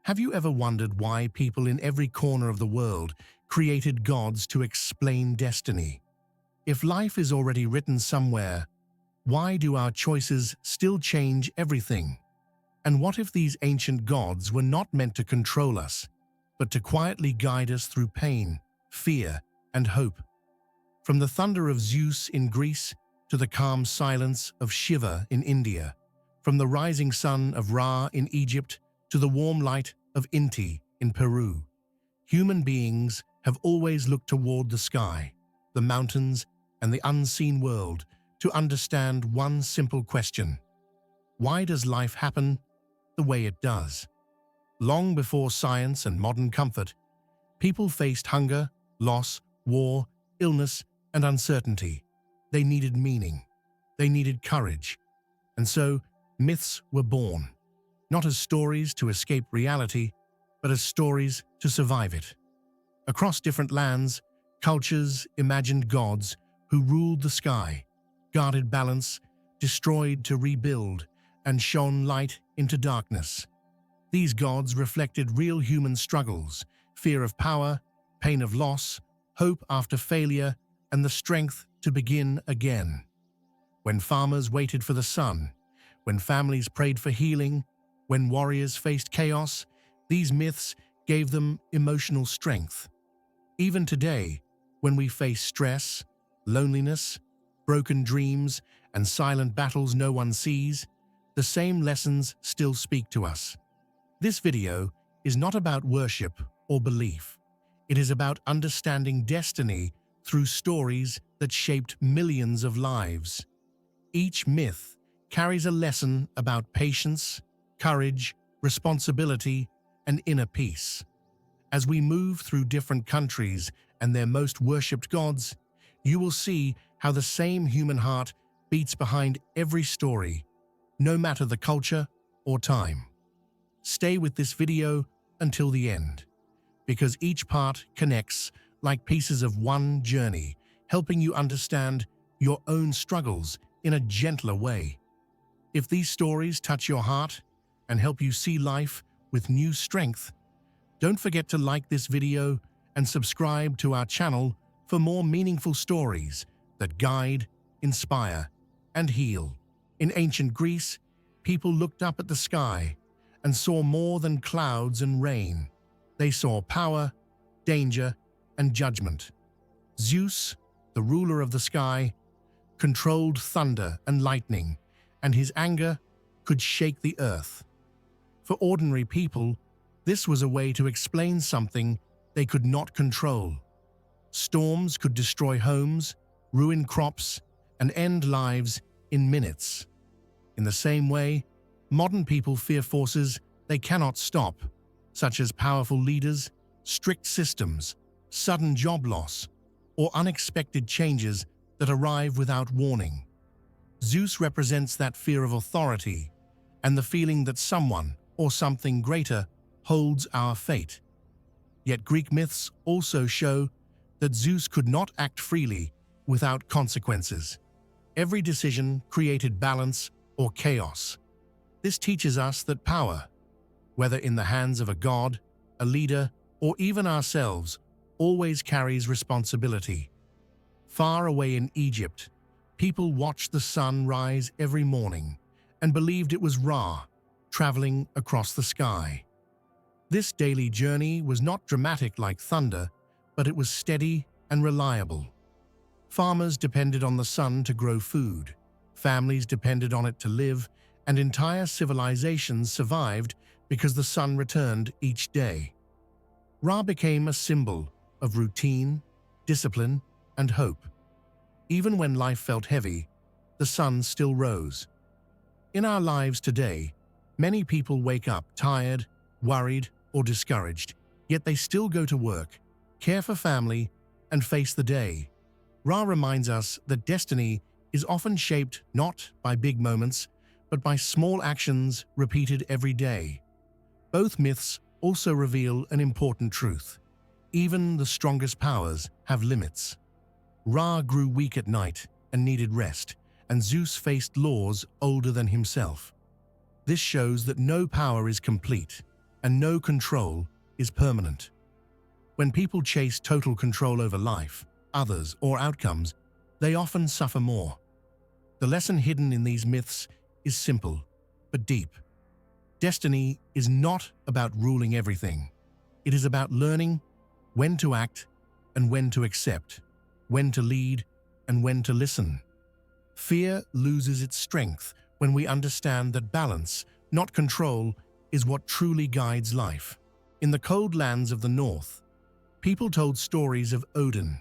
Have you ever wondered why people in every corner of the world created gods to explain destiny? If life is already written somewhere, why do our choices still change everything? And what if these ancient gods were not meant to control us, but to quietly guide us through pain, fear, and hope? From the thunder of Zeus in Greece to the calm silence of Shiva in India, from the rising sun of Ra in Egypt to the warm light of Inti in Peru, human beings have always looked toward the sky, the mountains, and the unseen world to understand one simple question: why does life happen the way it does? Long before science and modern comfort, people faced hunger, loss, war, illness, and uncertainty. They needed meaning. They needed courage. And so, myths were born, not as stories to escape reality, but as stories to survive it. Across different lands, cultures imagined gods who ruled the sky, guarded balance, destroyed to rebuild, and shone light into darkness. These gods reflected real human struggles: fear of power, pain of loss, hope after failure, and the strength to begin again. When farmers waited for the sun, when families prayed for healing, when warriors faced chaos, these myths gave them emotional strength. Even today, when we face stress, loneliness, broken dreams, and silent battles no one sees, the same lessons still speak to us. This video is not about worship or belief. It is about understanding destiny through stories that shaped millions of lives. Each myth carries a lesson about patience, courage, responsibility, and inner peace. As we move through different countries and their most worshipped gods, you will see how the same human heart beats behind every story, no matter the culture or time. Stay with this video until the end, because each part connects like pieces of one journey, helping you understand your own struggles in a gentler way. If these stories touch your heart and help you see life with new strength, don't forget to like this video and subscribe to our channel for more meaningful stories that guide, inspire, and heal. In ancient Greece, people looked up at the sky and saw more than clouds and rain. They saw power, danger, and judgment. Zeus, the ruler of the sky, controlled thunder and lightning, and his anger could shake the earth. For ordinary people, this was a way to explain something they could not control. Storms could destroy homes, ruin crops, and end lives in minutes. In the same way, modern people fear forces they cannot stop, such as powerful leaders, strict systems, sudden job loss, or unexpected changes that arrive without warning. Zeus represents that fear of authority and the feeling that someone or something greater holds our fate. Yet Greek myths also show that Zeus could not act freely without consequences. Every decision created balance or chaos. This teaches us that power, whether in the hands of a god, a leader, or even ourselves, always carries responsibility. Far away in Egypt, people watched the sun rise every morning and believed it was Ra, traveling across the sky. This daily journey was not dramatic like thunder, but it was steady and reliable. Farmers depended on the sun to grow food, families depended on it to live, and entire civilizations survived because the sun returned each day. Ra became a symbol of routine, discipline, and hope. Even when life felt heavy, the sun still rose. In our lives today, many people wake up tired, worried, or discouraged, yet they still go to work, care for family, and face the day. Ra reminds us that destiny is often shaped not by big moments, but by small actions repeated every day. Both myths also reveal an important truth. Even the strongest powers have limits. Ra grew weak at night and needed rest, and Zeus faced laws older than himself. This shows that no power is complete, and no control is permanent. When people chase total control over life, others, or outcomes, they often suffer more. The lesson hidden in these myths is simple, but deep. Destiny is not about ruling everything. It is about learning when to act and when to accept, when to lead and when to listen. Fear loses its strength when we understand that balance, not control, is what truly guides life. In the cold lands of the north, people told stories of Odin,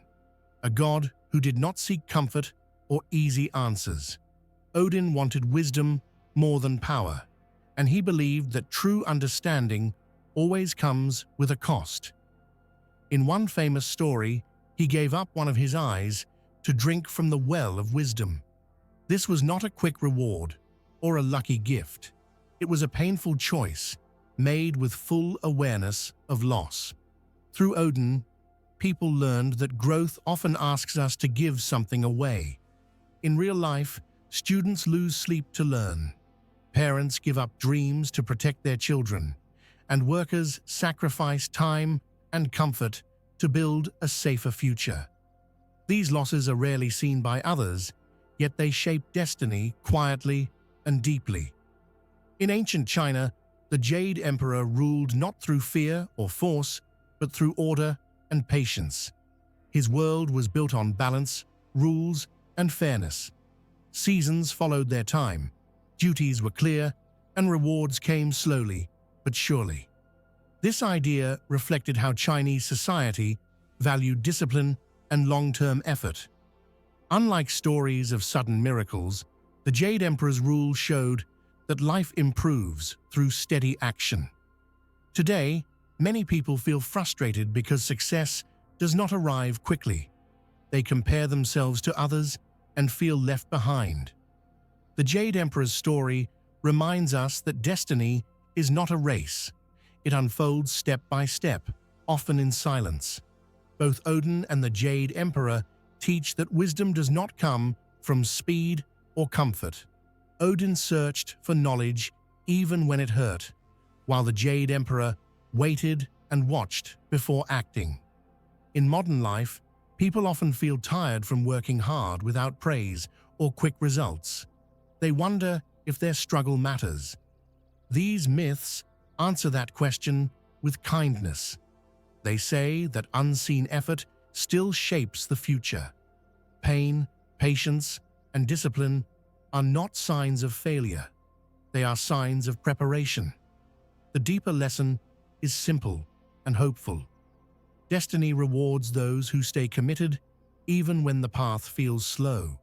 a god who did not seek comfort or easy answers. Odin wanted wisdom more than power, and he believed that true understanding always comes with a cost. In one famous story, he gave up one of his eyes to drink from the well of wisdom. This was not a quick reward or a lucky gift. It was a painful choice made with full awareness of loss. Through Odin, people learned that growth often asks us to give something away. In real life, students lose sleep to learn. Parents give up dreams to protect their children, and workers sacrifice time and comfort to build a safer future. These losses are rarely seen by others, yet they shape destiny quietly and deeply. In ancient China, the Jade Emperor ruled not through fear or force, but through order and patience. His world was built on balance, rules, and fairness. Seasons followed their time, duties were clear, and rewards came slowly but surely. This idea reflected how Chinese society valued discipline and long-term effort. Unlike stories of sudden miracles, the Jade Emperor's rule showed that life improves through steady action. Today, many people feel frustrated because success does not arrive quickly. They compare themselves to others and feel left behind. The Jade Emperor's story reminds us that destiny is not a race. It unfolds step by step, often in silence. Both Odin and the Jade Emperor teach that wisdom does not come from speed or comfort. Odin searched for knowledge even when it hurt, while the Jade Emperor waited and watched before acting. In modern life, people often feel tired from working hard without praise or quick results. They wonder if their struggle matters. These myths answer that question with kindness. They say that unseen effort still shapes the future. Pain, patience, and discipline are not signs of failure. They are signs of preparation. The deeper lesson is simple and hopeful. Destiny rewards those who stay committed even when the path feels slow.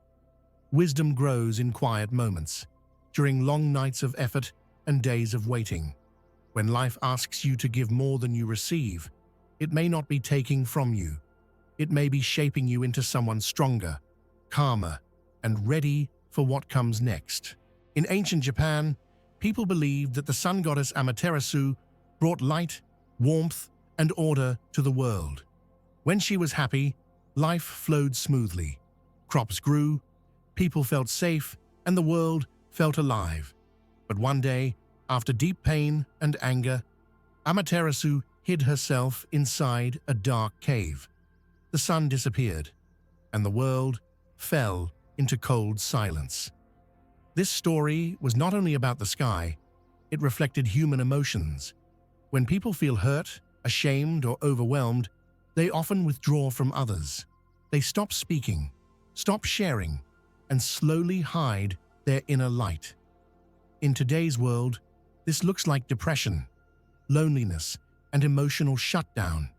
Wisdom grows in quiet moments, during long nights of effort and days of waiting. When life asks you to give more than you receive, it may not be taking from you. It may be shaping you into someone stronger, calmer, and ready for what comes next. In ancient Japan, people believed that the sun goddess Amaterasu brought light, warmth, and order to the world. When she was happy, life flowed smoothly. Crops grew, people felt safe, and the world felt alive. But one day, after deep pain and anger, Amaterasu hid herself inside a dark cave. The sun disappeared, and the world fell into cold silence. This story was not only about the sky, it reflected human emotions. When people feel hurt, ashamed, or overwhelmed, they often withdraw from others. They stop speaking, stop sharing, and slowly hide their inner light. In today's world, this looks like depression, loneliness, and emotional shutdown,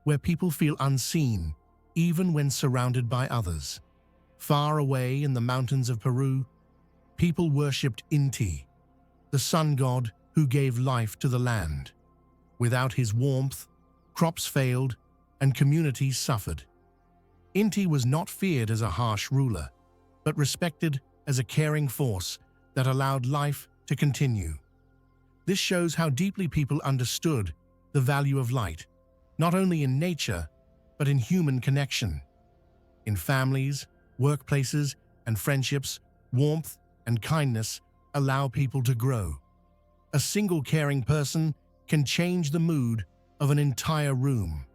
where people feel unseen even when surrounded by others. Far away in the mountains of Peru, people worshipped Inti, the sun god who gave life to the land. Without his warmth, crops failed and communities suffered. Inti was not feared as a harsh ruler, but respected as a caring force that allowed life to continue. This shows how deeply people understood the value of light, not only in nature, but in human connection. In families, workplaces, and friendships, warmth and kindness allow people to grow. A single caring person can change the mood of an entire room,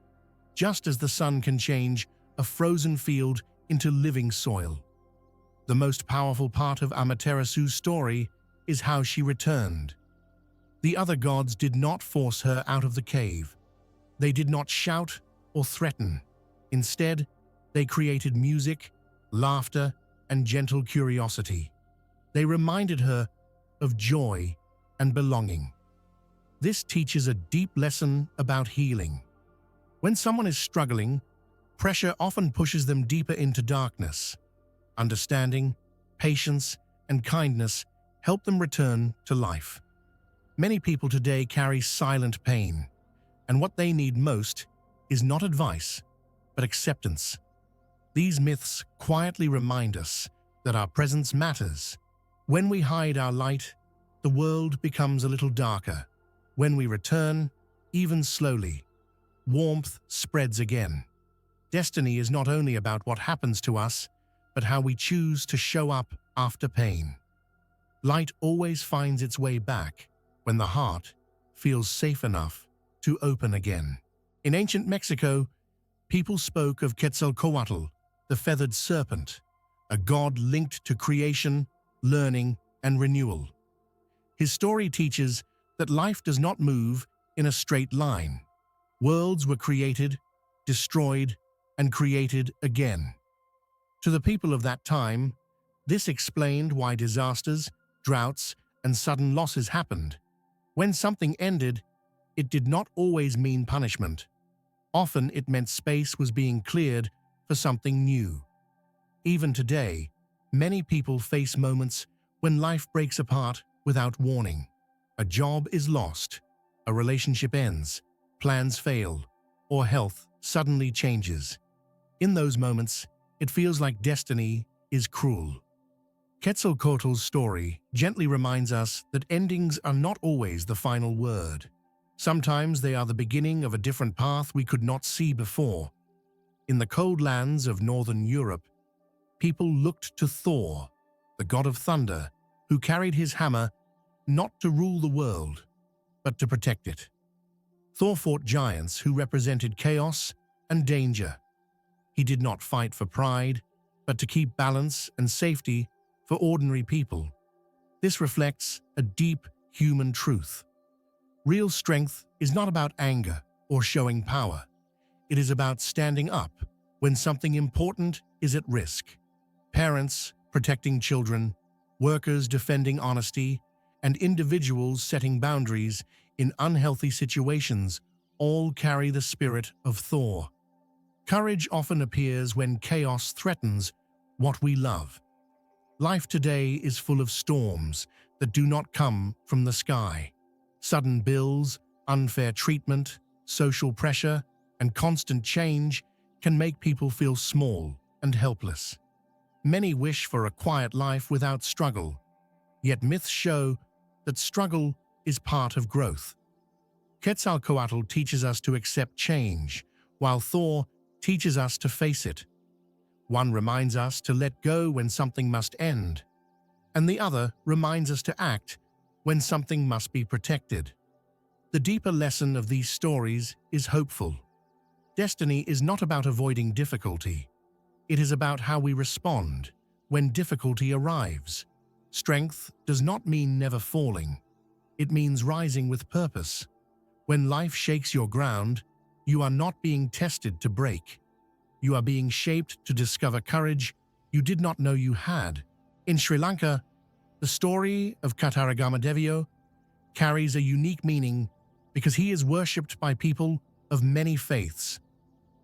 just as the sun can change a frozen field into living soil. The most powerful part of Amaterasu's story is how she returned. The other gods did not force her out of the cave. They did not shout or threaten. Instead, they created music, laughter, and gentle curiosity. They reminded her of joy and belonging. This teaches a deep lesson about healing. When someone is struggling, pressure often pushes them deeper into darkness. Understanding, patience, and kindness help them return to life. Many people today carry silent pain, and what they need most is not advice, but acceptance. These myths quietly remind us that our presence matters. When we hide our light, the world becomes a little darker. When we return, even slowly, warmth spreads again. Destiny is not only about what happens to us, but how we choose to show up after pain. Light always finds its way back when the heart feels safe enough to open again. In ancient Mexico, people spoke of Quetzalcoatl, the feathered serpent, a god linked to creation, learning, and renewal. His story teaches that life does not move in a straight line. Worlds were created, destroyed, and created again. To the people of that time, this explained why disasters, droughts, and sudden losses happened. When something ended, it did not always mean punishment. Often it meant space was being cleared for something new. Even today, many people face moments when life breaks apart without warning. A job is lost, a relationship ends, plans fail, or health suddenly changes. In those moments, it feels like destiny is cruel. Quetzalcoatl's story gently reminds us that endings are not always the final word. Sometimes they are the beginning of a different path we could not see before. In the cold lands of northern Europe, people looked to Thor, the god of thunder, who carried his hammer not to rule the world, but to protect it. Thor fought giants who represented chaos and danger. He did not fight for pride, but to keep balance and safety for ordinary people. This reflects a deep human truth. Real strength is not about anger or showing power. It is about standing up when something important is at risk. Parents protecting children, workers defending honesty, and individuals setting boundaries in unhealthy situations all carry the spirit of Thor. Courage often appears when chaos threatens what we love. Life today is full of storms that do not come from the sky. Sudden bills, unfair treatment, social pressure, and constant change can make people feel small and helpless. Many wish for a quiet life without struggle, yet myths show that struggle is part of growth. Quetzalcoatl teaches us to accept change, while Thor teaches us to face it. One reminds us to let go when something must end, and the other reminds us to act when something must be protected. The deeper lesson of these stories is hopeful. Destiny is not about avoiding difficulty. It is about how we respond when difficulty arrives. Strength does not mean never falling. It means rising with purpose. When life shakes your ground, you are not being tested to break. You are being shaped to discover courage you did not know you had. In Sri Lanka, the story of Kataragama Deviyo carries a unique meaning because he is worshipped by people of many faiths.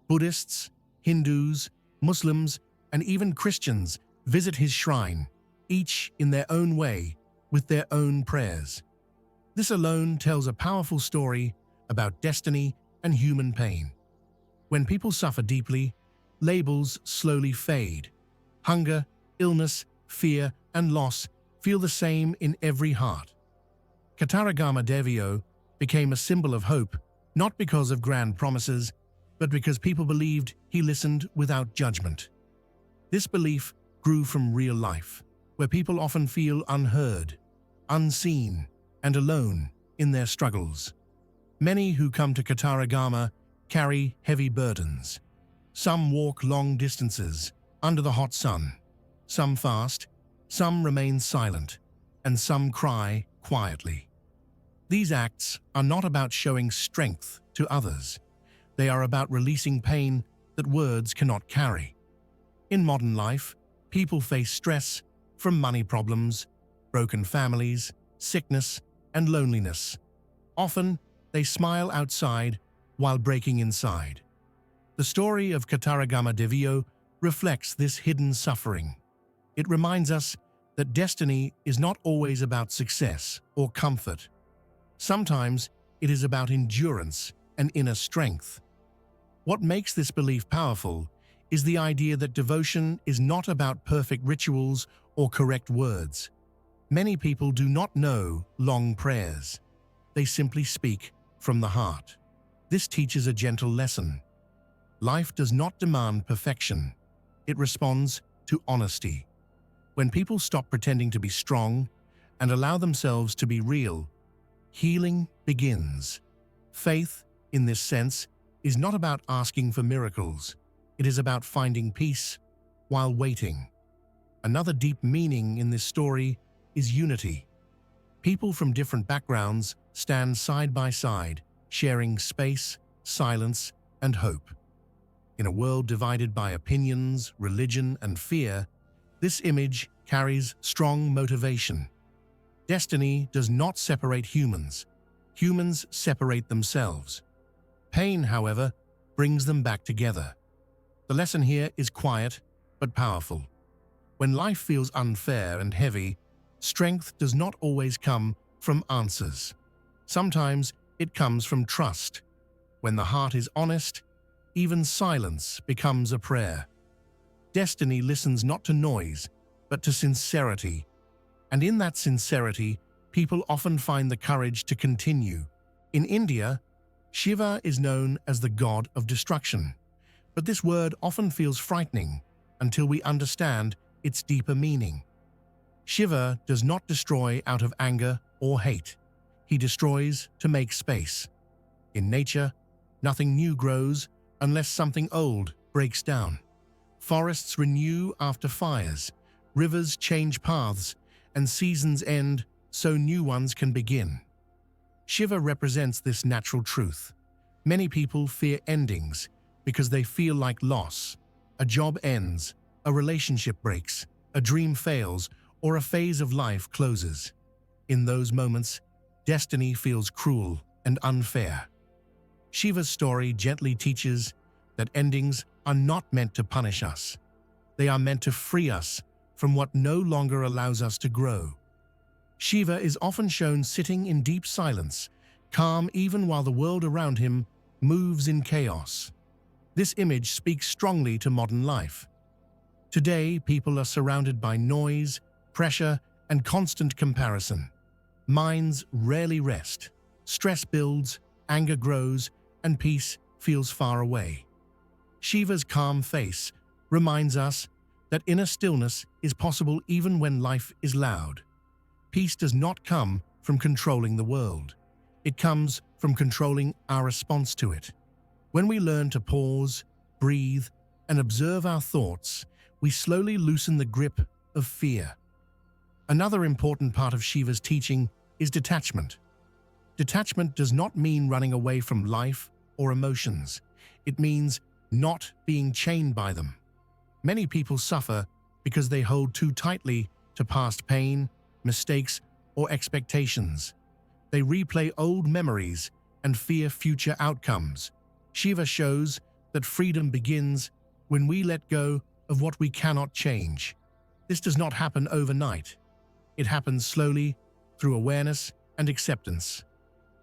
Buddhists, Hindus, Muslims, and even Christians visit his shrine, each in their own way, with their own prayers. This alone tells a powerful story about destiny and human pain. When people suffer deeply, labels slowly fade. Hunger, illness, fear, and loss feel the same in every heart. Kataragama Deviyo became a symbol of hope, not because of grand promises, but because people believed he listened without judgment. This belief grew from real life, where people often feel unheard, unseen, and alone in their struggles. Many who come to Kataragama carry heavy burdens. Some walk long distances under the hot sun. Some fast, some remain silent, and some cry quietly. These acts are not about showing strength to others. They are about releasing pain that words cannot carry. In modern life, people face stress from money problems, broken families, sickness, and loneliness. Often, they smile outside while breaking inside. The story of Kataragama Deviyo reflects this hidden suffering. It reminds us that destiny is not always about success or comfort. Sometimes it is about endurance and inner strength. What makes this belief powerful is the idea that devotion is not about perfect rituals or correct words. Many people do not know long prayers. They simply speak from the heart. This teaches a gentle lesson. Life does not demand perfection. It responds to honesty. When people stop pretending to be strong and allow themselves to be real, healing begins. Faith, in this sense, is not about asking for miracles. It is about finding peace while waiting. Another deep meaning in this story is unity. People from different backgrounds stand side by side, sharing space, silence, and hope. In a world divided by opinions, religion, and fear, this image carries strong motivation. Destiny does not separate humans. Humans separate themselves. Pain, however, brings them back together. The lesson here is quiet but powerful. When life feels unfair and heavy, strength does not always come from answers. Sometimes it comes from trust. When the heart is honest, even silence becomes a prayer. Destiny listens not to noise, but to sincerity. And in that sincerity, people often find the courage to continue. In India, Shiva is known as the god of destruction. But this word often feels frightening until we understand its deeper meaning. Shiva does not destroy out of anger or hate. He destroys to make space. In nature, nothing new grows unless something old breaks down. Forests renew after fires, rivers change paths, and seasons end so new ones can begin. Shiva represents this natural truth. Many people fear endings because they feel like loss. A job ends, a relationship breaks, a dream fails, or a phase of life closes. In those moments, destiny feels cruel and unfair. Shiva's story gently teaches that endings are not meant to punish us. They are meant to free us from what no longer allows us to grow. Shiva is often shown sitting in deep silence, calm even while the world around him moves in chaos. This image speaks strongly to modern life. Today, people are surrounded by noise, pressure, and constant comparison. Minds rarely rest. Stress builds, anger grows, and peace feels far away. Shiva's calm face reminds us that inner stillness is possible even when life is loud. Peace does not come from controlling the world. It comes from controlling our response to it. When we learn to pause, breathe, and observe our thoughts, we slowly loosen the grip of fear. Another important part of Shiva's teaching is detachment. Detachment does not mean running away from life or emotions. It means not being chained by them. Many people suffer because they hold too tightly to past pain, mistakes, or expectations. They replay old memories and fear future outcomes. Shiva shows that freedom begins when we let go of what we cannot change. This does not happen overnight. It happens slowly through awareness and acceptance.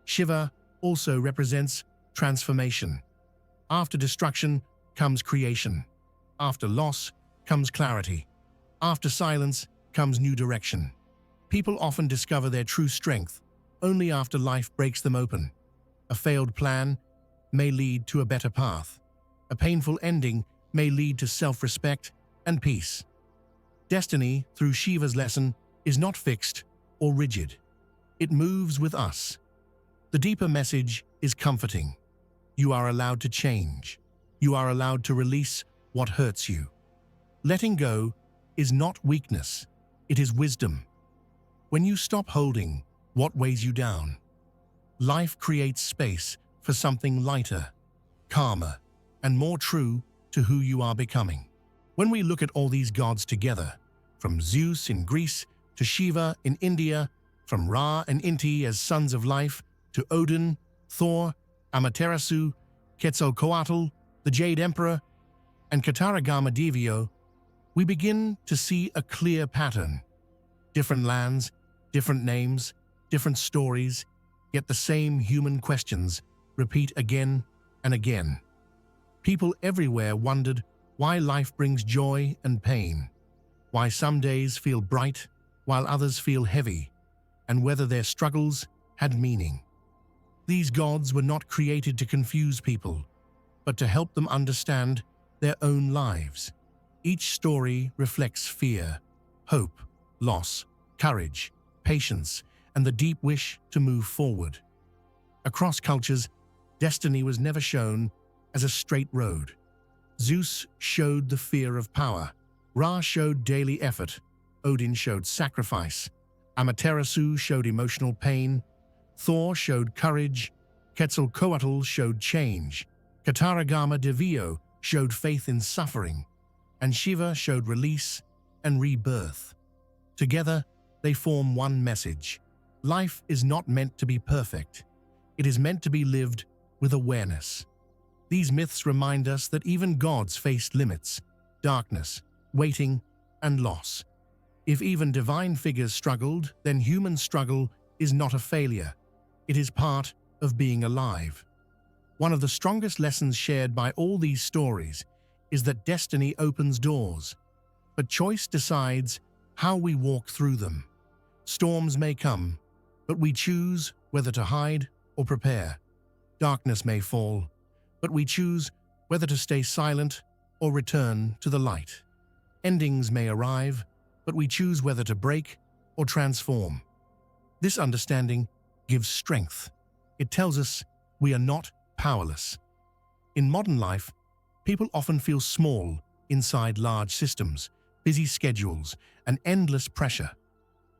Shiva also represents transformation. After destruction comes creation. After loss comes clarity. After silence comes new direction. People often discover their true strength only after life breaks them open. A failed plan may lead to a better path. A painful ending may lead to self-respect and peace. Destiny, through Shiva's lesson, is not fixed or rigid. It moves with us. The deeper message is comforting. You are allowed to change. You are allowed to release what hurts you. Letting go is not weakness, it is wisdom. When you stop holding what weighs you down, life creates space for something lighter, calmer, and more true to who you are becoming. When we look at all these gods together, from Zeus in Greece to Shiva in India, from Ra and Inti as sons of life to Odin, Thor, Amaterasu, Quetzalcoatl, the Jade Emperor, and Kataragama Deviyo, we begin to see a clear pattern. Different lands, different names, different stories, yet the same human questions repeat again and again. People everywhere wondered why life brings joy and pain, why some days feel bright while others feel heavy, and whether their struggles had meaning. These gods were not created to confuse people, but to help them understand their own lives. Each story reflects fear, hope, loss, courage, patience, and the deep wish to move forward. Across cultures, destiny was never shown as a straight road. Zeus showed the fear of power. Ra showed daily effort. Odin showed sacrifice. Amaterasu showed emotional pain. Thor showed courage. Quetzalcoatl showed change. Kataragama Deviyo showed faith in suffering. And Shiva showed release and rebirth. Together, they form one message. Life is not meant to be perfect. It is meant to be lived with awareness. These myths remind us that even gods faced limits, darkness, waiting, and loss. If even divine figures struggled, then human struggle is not a failure. It is part of being alive. One of the strongest lessons shared by all these stories is that destiny opens doors, but choice decides how we walk through them. Storms may come, but we choose whether to hide or prepare. Darkness may fall, but we choose whether to stay silent or return to the light. Endings may arrive, but we choose whether to break or transform. This understanding gives strength. It tells us we are not powerless. In modern life, people often feel small inside large systems, busy schedules, and endless pressure.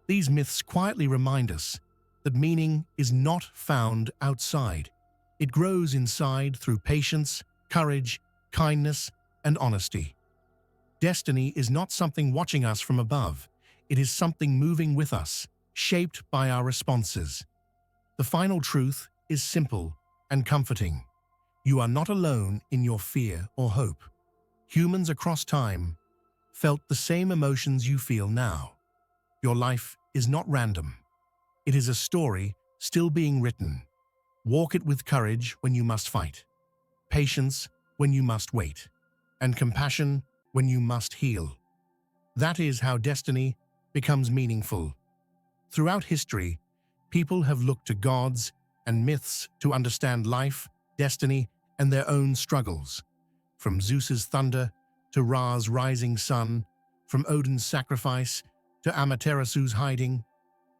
These myths quietly remind us that meaning is not found outside. It grows inside through patience, courage, kindness, and honesty. Destiny is not something watching us from above. It is something moving with us, shaped by our responses. The final truth is simple and comforting. You are not alone in your fear or hope. Humans across time felt the same emotions you feel now. Your life is not random. It is a story still being written. Walk it with courage when you must fight, patience when you must wait, and compassion when you must heal. That is how destiny becomes meaningful. Throughout history, people have looked to gods and myths to understand life, destiny, and their own struggles. From Zeus's thunder to Ra's rising sun, from Odin's sacrifice to Amaterasu's hiding,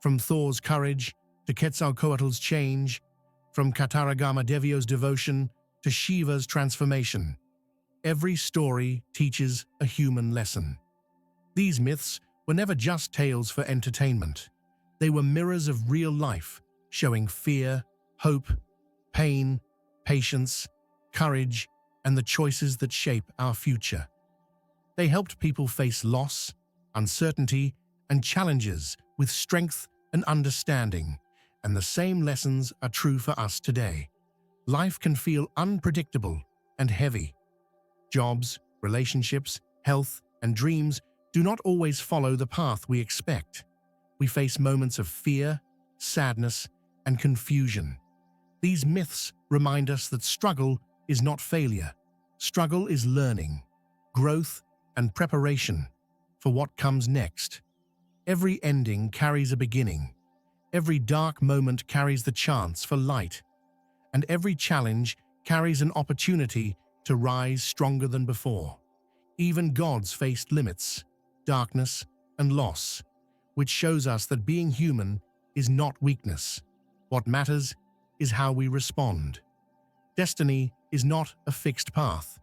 from Thor's courage to Quetzalcoatl's change, from Kataragama Deviyo's devotion to Shiva's transformation. Every story teaches a human lesson. These myths were never just tales for entertainment. They were mirrors of real life, showing fear, hope, pain, patience, courage, and the choices that shape our future. They helped people face loss, uncertainty, and challenges with strength and understanding, and the same lessons are true for us today. Life can feel unpredictable and heavy. Jobs, relationships, health, and dreams do not always follow the path we expect. We face moments of fear, sadness, and confusion. These myths remind us that struggle is not failure. Struggle is learning, growth, and preparation for what comes next. Every ending carries a beginning. Every dark moment carries the chance for light. And every challenge carries an opportunity to rise stronger than before. Even gods faced limits, darkness, and loss, which shows us that being human is not weakness. What matters is how we respond. Destiny is not a fixed path.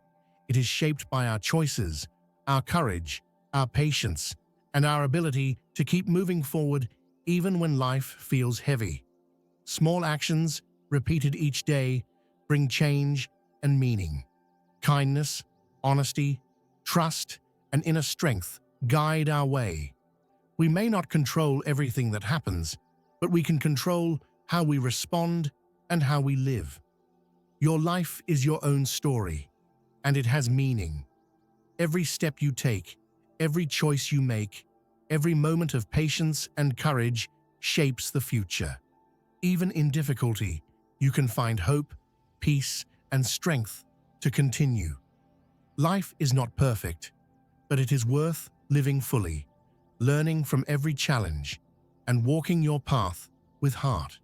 It is shaped by our choices, our courage, our patience, and our ability to keep moving forward even when life feels heavy. Small actions, repeated each day, bring change and meaning. Kindness, honesty, trust, and inner strength guide our way. We may not control everything that happens, but we can control how we respond and how we live. Your life is your own story, and it has meaning. Every step you take, every choice you make, every moment of patience and courage shapes the future. Even in difficulty, you can find hope, peace, and strength to continue. Life is not perfect, but it is worth living fully, learning from every challenge, and walking your path with heart.